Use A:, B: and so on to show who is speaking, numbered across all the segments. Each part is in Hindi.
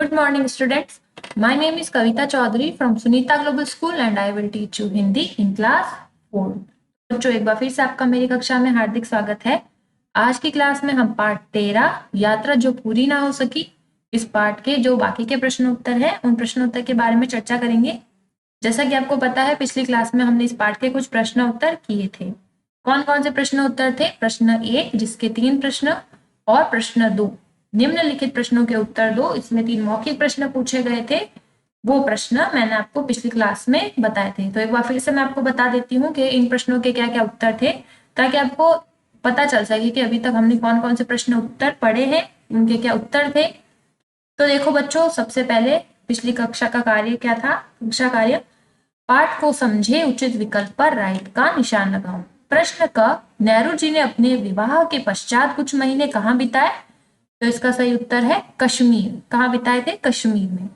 A: Good morning, students. My name is Kavita Chaudhary from Sunita Global School and I will teach you Hindi in class 4. बच्चों, एक बार फिर से आपका मेरी कक्षा में हार्दिक स्वागत है। आज की क्लास में हम पाठ 13 यात्रा जो पूरी ना हो सकी, इस पाठ के जो बाकी के प्रश्न उत्तर है उन प्रश्न उत्तर के बारे में चर्चा करेंगे। जैसा कि आपको पता है, पिछली क्लास में हमने इस पाठ के कुछ प्रश्न उत्तर किए थे। कौन कौन से प्रश्न उत्तर थे? प्रश्न 1 जिसके 3 प्रश्न और प्रश्न 2 निम्नलिखित प्रश्नों के उत्तर दो। इसमें 3 मौखिक प्रश्न पूछे गए थे। वो प्रश्न मैंने आपको पिछली क्लास में बताए थे। तो एक बार फिर से मैं आपको बता देती हूँ कि इन प्रश्नों के क्या क्या उत्तर थे, ताकि आपको पता चल सके कि अभी तक हमने कौन कौन से प्रश्न उत्तर पढ़े हैं, उनके क्या उत्तर थे। तो देखो बच्चों, सबसे पहले पिछली कक्षा का कार्य क्या था? कक्षा कार्य, पाठ को समझे, उचित विकल्प पर राइट का निशान लगाओ। प्रश्न क, नेहरू जी ने अपने विवाह के पश्चात कुछ महीने कहाँ बिताए? तो इसका सही उत्तर है कश्मीर। कहाँ बिताए थे? कश्मीर में।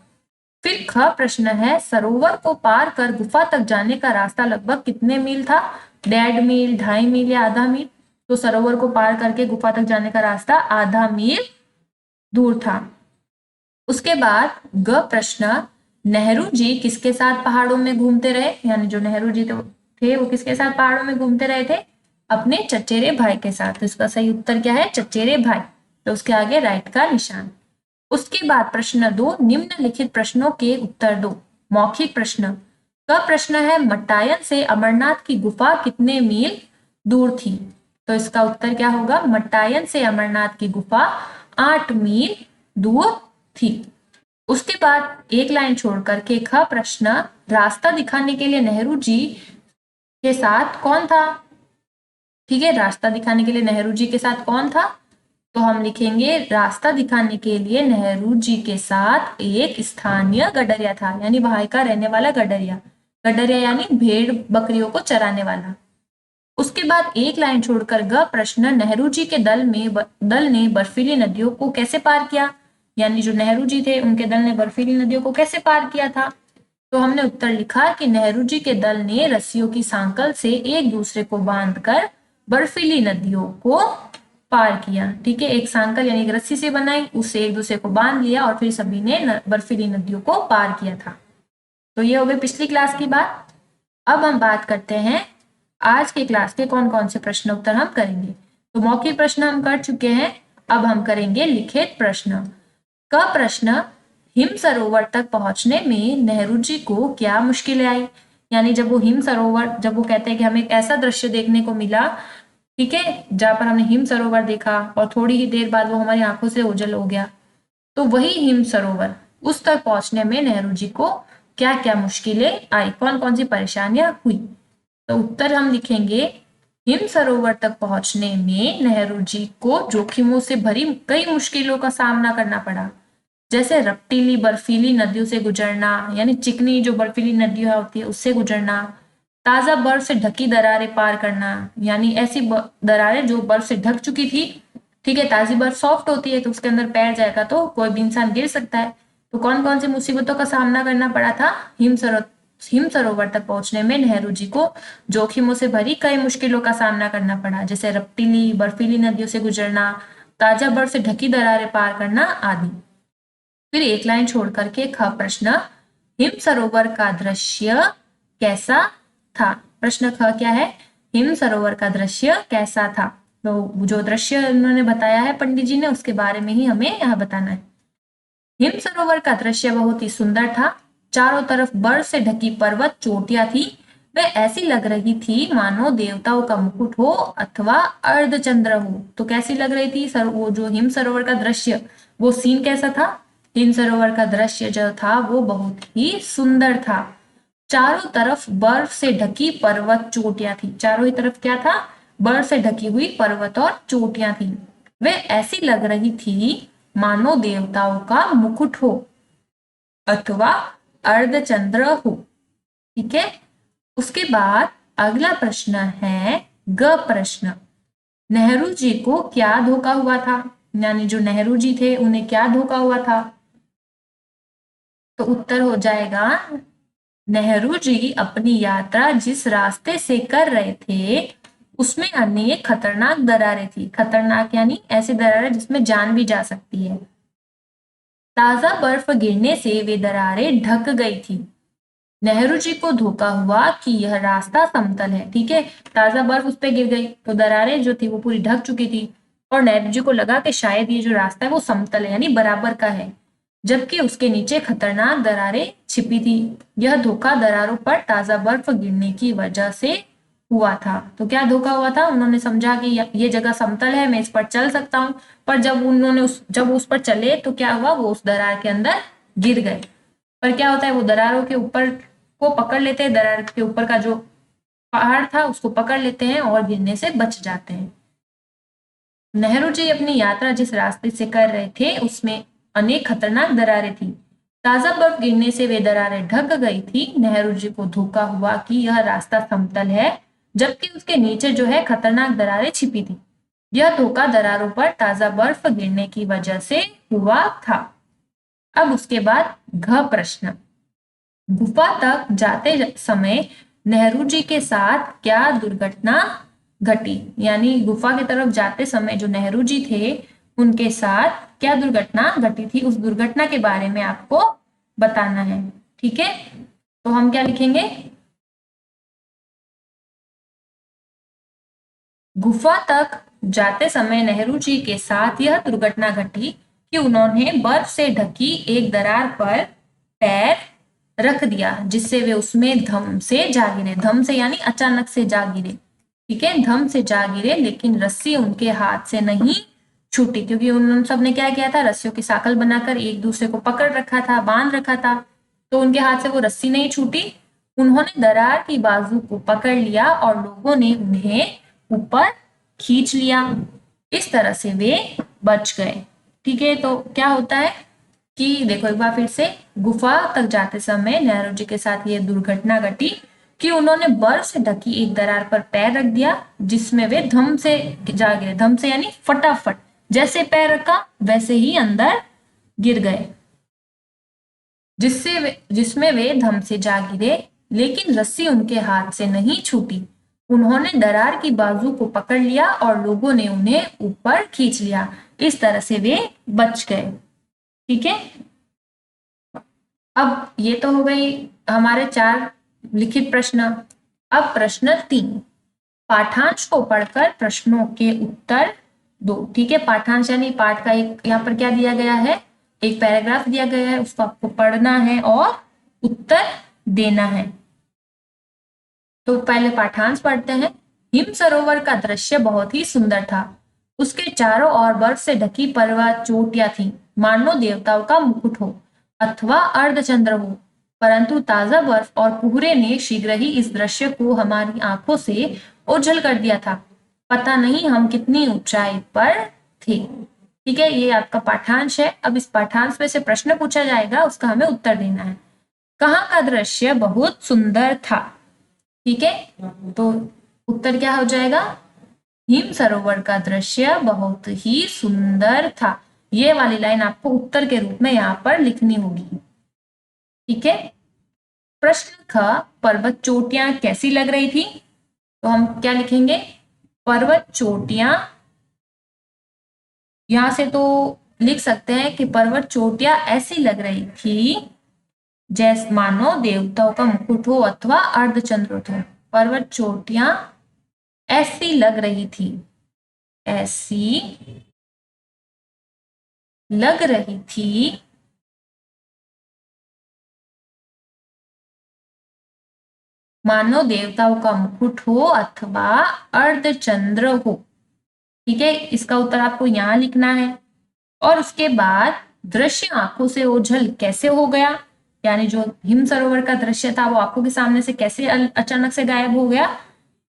A: फिर ख प्रश्न है, सरोवर को पार कर गुफा तक जाने का रास्ता लगभग कितने मील था? 1.5 मील, 2.5 मील या आधा मील? तो सरोवर को पार करके गुफा तक जाने का रास्ता आधा मील दूर था। उसके बाद ग प्रश्न, नेहरू जी किसके साथ पहाड़ों में घूमते रहे? यानी जो नेहरू जी थे वो किसके साथ पहाड़ों में घूमते रहे थे? अपने चचेरे भाई के साथ। तो इसका सही उत्तर क्या है? चचेरे भाई। तो उसके आगे राइट का निशान। उसके बाद प्रश्न 2, निम्नलिखित प्रश्नों के उत्तर दो। मौखिक प्रश्न का प्रश्न है, मट्टायन से अमरनाथ की गुफा कितने मील दूर थी? तो इसका उत्तर क्या होगा? मट्टायन से अमरनाथ की गुफा 8 मील दूर थी। उसके बाद एक लाइन छोड़ करके ख प्रश्न, रास्ता दिखाने के लिए नेहरू जी के साथ कौन था? ठीक है, रास्ता दिखाने के लिए नेहरू जी के साथ कौन था? तो हम लिखेंगे, रास्ता दिखाने के लिए नेहरू जी के साथ एक स्थानीय गडरिया था, यानी वहां का रहने वाला गडरिया। गडरिया यानी भेड़ बकरियों को चराने वाला। उसके बाद एक लाइन छोड़कर ग प्रश्न, नेहरू जी के दल ने बर्फीली नदियों को कैसे पार किया? यानी जो नेहरू जी थे उनके दल ने बर्फीली नदियों को कैसे पार किया था? तो हमने उत्तर लिखा कि नेहरू जी के दल ने रस्सियों की सांकल से एक दूसरे को बांधकर बर्फीली नदियों को पार किया। ठीक है, एक सांकल यानी एक रस्सी से बनाई, उससे एक दूसरे को बांध लिया और फिर सभी ने बर्फीली नदियों को पार किया था। तो ये हो गई पिछली क्लास की बात। अब हम बात करते हैं आज के क्लास के कौन कौन से प्रश्न उत्तर हम करेंगे। तो मौखिक प्रश्न हम कर चुके हैं, अब हम करेंगे लिखित प्रश्न। क प्रश्न, हिम सरोवर तक पहुंचने में नेहरू जी को क्या मुश्किलें आई? यानी जब वो कहते हैं कि हमें एक ऐसा दृश्य देखने को मिला, ठीक है, जहां पर हमने हिम सरोवर देखा और थोड़ी ही देर बाद वो हमारी आंखों से ओझल हो गया, तो वही हिम सरोवर, उस तक पहुंचने में नेहरू जी को क्या क्या मुश्किलें आई, कौन कौन सी परेशानियां हुई? तो उत्तर हम लिखेंगे, हिम सरोवर तक पहुंचने में नेहरू जी को जोखिमों से भरी कई मुश्किलों का सामना करना पड़ा। जैसे रपटीली बर्फीली नदियों से गुजरना, यानी चिकनी जो बर्फीली नदियां होती है उससे गुजरना। ताजा बर्फ से ढकी दरारें पार करना, यानी ऐसी दरारें जो बर्फ से ढक चुकी थी। ठीक है, ताजी बर्फ सॉफ्ट होती है तो उसके अंदर पैर जाएगा तो कोई भी इंसान गिर सकता है। तो कौन कौन सी मुसीबतों का सामना करना पड़ा था? हिम सरोवर तक पहुंचने में नेहरू जी को जोखिमों से भरी कई मुश्किलों का सामना करना पड़ा, जैसे रपटीली बर्फीली नदियों से गुजरना, ताजा बर्फ से ढकी दरारें पार करना आदि। फिर एक लाइन छोड़ करके ख प्रश्न, हिम सरोवर का दृश्य कैसा था? प्रश्न ख क्या है? हिम सरोवर का दृश्य कैसा था? तो जो दृश्य उन्होंने बताया है पंडित जी ने, उसके बारे में ही हमें यहाँ बताना है। हिम सरोवर का दृश्य बहुत ही सुंदर था। चारों तरफ बर्फ से ढकी पर्वत चोटियां थी। वे ऐसी लग रही थी मानो देवताओं का मुकुट हो अथवा अर्धचंद्र हो। तो कैसी लग रही थी वो जो हिम सरोवर का दृश्य, वो सीन कैसा था? हिम सरोवर का दृश्य जो था वो बहुत ही सुंदर था। चारों तरफ बर्फ से ढकी पर्वत चोटियां थी। चारों ही तरफ क्या था? बर्फ से ढकी हुई पर्वत और चोटियां थी। वे ऐसी लग रही थी मानो देवताओं का मुकुट हो अथवा अर्धचंद्र हो। ठीक है, उसके बाद अगला प्रश्न है ग प्रश्न, नेहरू जी को क्या धोखा हुआ था? यानी जो नेहरू जी थे उन्हें क्या धोखा हुआ था? तो उत्तर हो जाएगा, नेहरू जी अपनी यात्रा जिस रास्ते से कर रहे थे उसमें अनेक खतरनाक दरारें थी। खतरनाक यानी ऐसी दरारें जिसमें जान भी जा सकती है। ताजा बर्फ गिरने से वे दरारें ढक गई थी। नेहरू जी को धोखा हुआ कि यह रास्ता समतल है। ठीक है, ताजा बर्फ उस पे गिर गई तो दरारें जो थी वो पूरी ढक चुकी थी और नेहरू जी को लगा कि शायद ये जो रास्ता है वो समतल है यानी बराबर का है, जबकि उसके नीचे खतरनाक दरारें छिपी थी। यह धोखा दरारों पर ताजा बर्फ गिरने की वजह से हुआ था। तो क्या धोखा हुआ था, उन्होंने समझा कि ये जगह समतल है, मैं इस पर चल सकता हूँ, पर जब उस पर चले तो क्या हुआ, वो उस दरार के अंदर गिर गए। पर क्या होता है, वो दरारों के ऊपर को पकड़ लेते हैं, दरार के ऊपर का जो पहाड़ था उसको पकड़ लेते हैं और गिरने से बच जाते हैं। नेहरू जी अपनी यात्रा जिस रास्ते से कर रहे थे उसमें अनेक खतरनाक दरारें थी। ताजा बर्फ गिरने से वे दरारें ढक गई थी। नेहरू जी को धोखा हुआ कि यह रास्ता समतल है, जबकि उसके नीचे जो है खतरनाक दरारें छिपी थी। यह धोखा दरारों पर ताजा बर्फ गिरने की वजह से हुआ था। अब उसके बाद घ प्रश्न, गुफा तक जाते समय नेहरू जी के साथ क्या दुर्घटना घटी, यानी गुफा की तरफ जाते समय जो नेहरू जी थे उनके साथ क्या दुर्घटना घटी थी, उस दुर्घटना के बारे में आपको बताना है। ठीक है, तो हम क्या लिखेंगे, गुफा तक जाते समय नेहरू जी के साथ यह दुर्घटना घटी कि उन्होंने बर्फ से ढकी एक दरार पर पैर रख दिया, जिससे वे उसमें धम से जा गिरे। धम से यानी अचानक से जा गिरे। ठीक है, धम से जा गिरे, लेकिन रस्सी उनके हाथ से नहीं छूटी, क्योंकि उन सब ने क्या किया था, रस्सियों की साकल बनाकर एक दूसरे को पकड़ रखा था, बांध रखा था, तो उनके हाथ से वो रस्सी नहीं छूटी। उन्होंने दरार की बाजू को पकड़ लिया और लोगों ने उन्हें ऊपर खींच लिया। इस तरह से वे बच गए। ठीक है, तो क्या होता है कि देखो एक बार फिर से, गुफा तक जाते समय नेहरू जी के साथ ये दुर्घटना घटी कि उन्होंने बर्फ से ढकी एक दरार पर पैर रख दिया, जिसमें वे धम से जा गिरे। धम से यानी फटाफट, जैसे पैर रखा वैसे ही अंदर गिर गए, जिसमें वे धम से जा गिरे, लेकिन रस्सी उनके हाथ से नहीं छूटी। उन्होंने दरार की बाजू को पकड़ लिया और लोगों ने उन्हें ऊपर खींच लिया। इस तरह से वे बच गए। ठीक है, अब ये तो हो गई हमारे 4 लिखित प्रश्न। अब प्रश्न 3, पाठांश को पढ़कर प्रश्नों के उत्तर दो। ठीक है, पाठांश यानी पाठ का एक यहाँ पर क्या दिया गया है, एक पैराग्राफ दिया गया है, उसको आपको पढ़ना है और उत्तर देना है। तो पहले पाठांश पढ़ते हैं। हिम सरोवर का दृश्य बहुत ही सुंदर था। उसके चारों ओर बर्फ से ढकी पर्वत चोटियां थी, मानो देवताओं का मुकुट हो अथवा अर्धचंद्र हो। परंतु ताजा बर्फ और कोहरे ने शीघ्र ही इस दृश्य को हमारी आंखों से ओझल कर दिया था। पता नहीं हम कितनी ऊंचाई पर थे। ठीक है, ये आपका पाठांश है। अब इस पाठांश में से प्रश्न पूछा जाएगा, उसका हमें उत्तर देना है। कहाँ का दृश्य बहुत सुंदर था। ठीक है, तो उत्तर क्या हो जाएगा, हिम सरोवर का दृश्य बहुत ही सुंदर था। ये वाली लाइन आपको उत्तर के रूप में यहाँ पर लिखनी होगी। ठीक है, प्रश्न ख, पर्वत चोटियां कैसी लग रही थी, तो हम क्या लिखेंगे, पर्वत चोटियां, यहां से तो लिख सकते हैं कि पर्वत चोटियां ऐसी लग रही थी जैसे मानो देवताओं का मुकुट हो अथवा अर्धचंद्र हो। पर्वत चोटियां ऐसी लग रही थी, ऐसी लग रही थी मानो देवताओं का मुकुट हो अथवा अर्धचंद्र हो। ठीक है, इसका उत्तर आपको यहाँ लिखना है। और उसके बाद दृश्य आंखों से ओझल कैसे हो गया, यानी जो हिम सरोवर का दृश्य था वो आंखों के सामने से कैसे अचानक से गायब हो गया,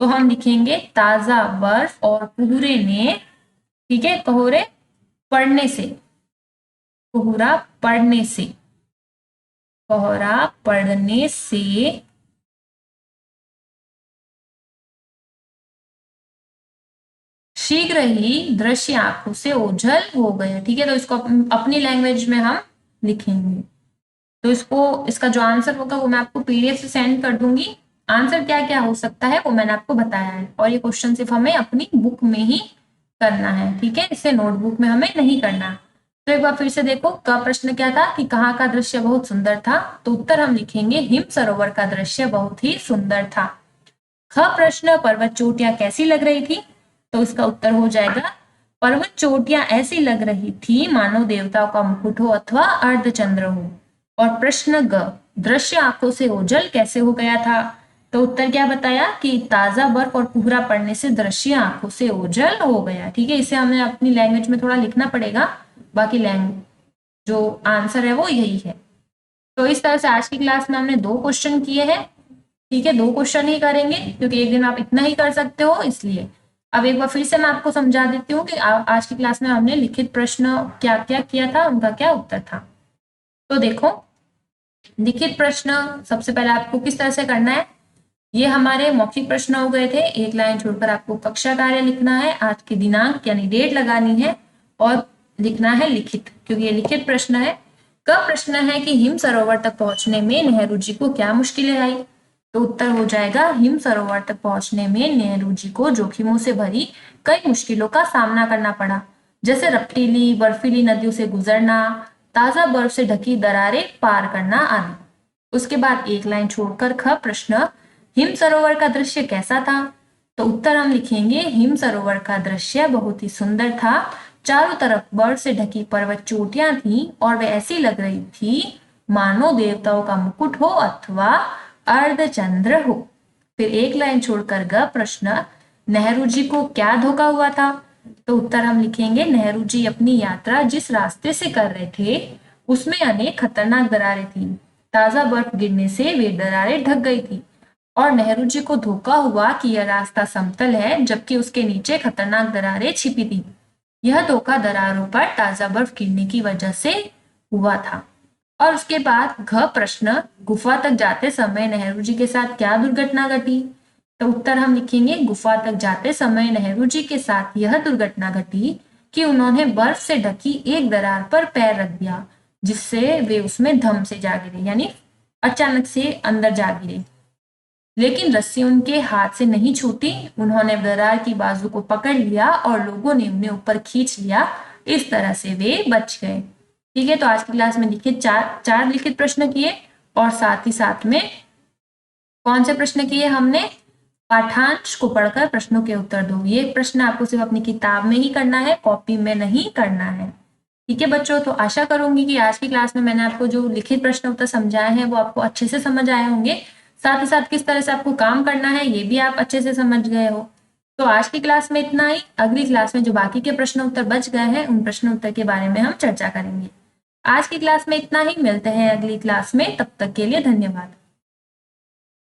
A: तो हम लिखेंगे ताजा बर्फ और कोहरे ने, ठीक है, कोहरे पड़ने से, कोहरा पड़ने से, कोहरा पड़ने से शीघ्र ही दृश्य आंखों से ओझल हो गया। ठीक है, तो इसको अपनी लैंग्वेज में हम लिखेंगे। तो इसका जो आंसर होगा वो मैं आपको पीडीएफ से सेंड कर दूंगी। आंसर क्या क्या हो सकता है वो मैंने आपको बताया है, और ये क्वेश्चन सिर्फ हमें अपनी बुक में ही करना है। ठीक है, इसे नोटबुक में हमें नहीं करना। तो एक बार फिर से देखो, का प्रश्न क्या था कि कहाँ का दृश्य बहुत सुंदर था, तो उत्तर हम लिखेंगे हिम सरोवर का दृश्य बहुत ही सुंदर था। ख प्रश्न, पर्वत चोटियां कैसी लग रही थी, तो इसका उत्तर हो जाएगा पर्वत चोटियां ऐसी लग रही थी मानो देवताओं का मुकुट हो अथवा अर्धचंद्र हो। और प्रश्न ग, दृश्य आंखों से ओझल कैसे हो गया था, तो उत्तर क्या बताया कि ताजा बर्फ और कोहरा पड़ने से दृश्य आंखों से ओझल हो गया। ठीक है, इसे हमें अपनी लैंग्वेज में थोड़ा लिखना पड़ेगा, बाकी लैंग्वेज जो आंसर है वो यही है। तो इस तरह से आज की क्लास में हमने 2 क्वेश्चन किए हैं। ठीक है, 2 क्वेश्चन ही करेंगे क्योंकि एक दिन आप इतना ही कर सकते हो, इसलिए अब एक बार फिर से मैं आपको समझा देती हूँ कि आज की क्लास में हमने लिखित प्रश्न क्या क्या किया था, उनका क्या उत्तर था। तो देखो, लिखित प्रश्न सबसे पहले आपको किस तरह से करना है, ये हमारे मौखिक प्रश्न हो गए थे। एक लाइन छोड़कर आपको कक्षा कार्य लिखना है, आज की दिनांक यानी डेट लगानी है और लिखना है लिखित, क्योंकि ये लिखित प्रश्न है। का प्रश्न है कि हिम सरोवर तक पहुंचने में नेहरू जी को क्या मुश्किलें आई, तो उत्तर हो जाएगा हिम सरोवर तक पहुंचने में नेहरू जी को जोखिमों से भरी कई मुश्किलों का सामना करना पड़ा, जैसे रपटीली बर्फीली नदियों से गुजरना, ताजा बर्फ से ढकी दरारें पार करना आदि। उसके बाद एक लाइन छोड़कर ख प्रश्न, हिम सरोवर का दृश्य कैसा था, तो उत्तर हम लिखेंगे हिम सरोवर का दृश्य बहुत ही सुंदर था। चारों तरफ बर्फ से ढकी पर्वत चोटियां थी और वे ऐसी लग रही थी मानो देवताओं का मुकुट हो अथवा अर्धचंद्र हो। फिर एक लाइन छोड़कर ग प्रश्न, नेहरू जी को क्या धोखा हुआ था, तो उत्तर हम लिखेंगे नेहरू जी अपनी यात्रा जिस रास्ते से कर रहे थे उसमें अनेक खतरनाक दरारें थी, ताजा बर्फ गिरने से वे दरारें ढक गई थी और नेहरू जी को धोखा हुआ कि यह रास्ता समतल है जबकि उसके नीचे खतरनाक दरारें छिपी थी। यह धोखा दरारों पर ताजा बर्फ गिरने की वजह से हुआ था। और उसके बाद घ प्रश्न, गुफा तक जाते समय नेहरू जी के साथ क्या दुर्घटना घटी, तो उत्तर हम लिखेंगे गुफा तक जाते समय नेहरू जी के साथ यह दुर्घटना घटी कि उन्होंने बर्फ से ढकी एक दरार पर पैर रख दिया, जिससे वे उसमें धम से जा गिरे, यानी अचानक से अंदर जा गिरे। लेकिन रस्सी उनके हाथ से नहीं छूटी, उन्होंने दरार की बाजू को पकड़ लिया और लोगों ने उन्हें ऊपर खींच लिया, इस तरह से वे बच गए। ठीक है, तो आज की क्लास में लिखित चार लिखित प्रश्न किए और साथ ही साथ में कौन से प्रश्न किए हमने, पाठांश को पढ़कर प्रश्नों के उत्तर दो। ये प्रश्न आपको सिर्फ अपनी किताब में ही करना है, कॉपी में नहीं करना है। ठीक है बच्चों, तो आशा करूंगी कि आज की क्लास में मैंने आपको जो लिखित प्रश्न उत्तर समझाए हैं वो आपको अच्छे से समझ आए होंगे। साथ ही साथ किस तरह से आपको काम करना है ये भी आप अच्छे से समझ गए हो। तो आज की क्लास में इतना ही। अगली क्लास में जो बाकी के प्रश्न उत्तर बच गए हैं उन प्रश्न उत्तर के बारे में हम चर्चा करेंगे। आज की क्लास में इतना ही, मिलते हैं अगली क्लास में, तब तक के लिए धन्यवाद।